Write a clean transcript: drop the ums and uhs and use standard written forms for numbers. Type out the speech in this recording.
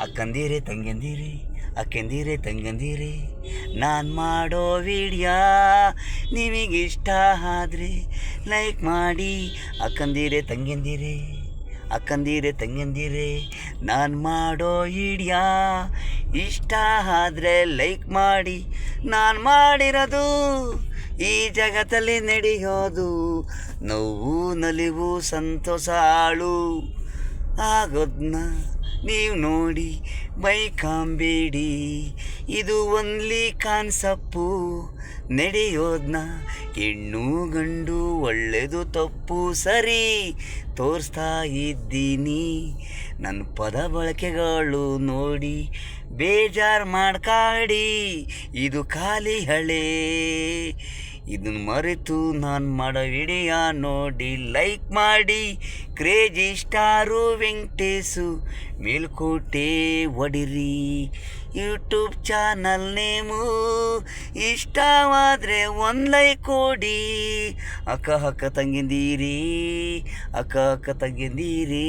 ಅಕ್ಕಂದಿರೆ ತಂಗಂದಿರೆ ಅಕ್ಕಂದಿರೆ ತಂಗಂದಿರೆ ನಾನು ಮಾಡೋ ವಿಡಿಯೋ ನಿಮಗಿಷ್ಟ ಆದರೆ ಲೈಕ್ ಮಾಡಿ. ಅಕ್ಕಂದಿರೆ ತಂಗಂದಿರೆ ಅಕ್ಕಂದಿರೆ ತಂಗಂದಿರೆ ನಾನು ಮಾಡೋ ವಿಡಿಯೋ ಇಷ್ಟ ಆದರೆ ಲೈಕ್ ಮಾಡಿ. ನಾನು ಮಾಡಿರೋದು ಈ ಜಗತ್ತಲ್ಲಿ ನಡೆಯೋದು ನೋವು ನಲಿವು ಸಂತೋಷ ಹಾಳು ಆಗೋದನ್ನ ನೀವು ನೋಡಿ ಬೈಕಾಂಬೇಡಿ. ಇದು ಒನ್ಲಿ ಕಾನ್ಸಪ್ಪು ನಡೆಯೋದನ್ನ ಹೆಣ್ಣು ಗಂಡು ಒಳ್ಳೆಯದು ತಪ್ಪು ಸರಿ ತೋರಿಸ್ತಾ ಇದ್ದೀನಿ. ನನ್ನ ಪದ ಬಳಕೆಗಳು ನೋಡಿ ಬೇಜಾರು ಮಾಡ್ಕಾಡಿ. ಇದು ಖಾಲಿ ಹಳೆ, ಇದನ್ನು ಮರೆತು ನಾನು ಮಾಡೋ ವಿಡಿಯೋ ನೋಡಿ ಲೈಕ್ ಮಾಡಿ. ಕ್ರೇಜಿ ಸ್ಟಾರು ವೆಂಕಟೇಶು ಮೇಲ್ಕೋಟೆ ಒಡಿರಿ ಯೂಟ್ಯೂಬ್ ಚಾನಲ್ ನೇಮು. ಇಷ್ಟವಾದರೆ ಒಂದು ಲೈಕ್ ಕೊಡಿ. ಅಕ್ಕ ತಂಗಿಂದಿರಿ ಅಕ್ಕ ತಂಗಿಂದಿರಿ.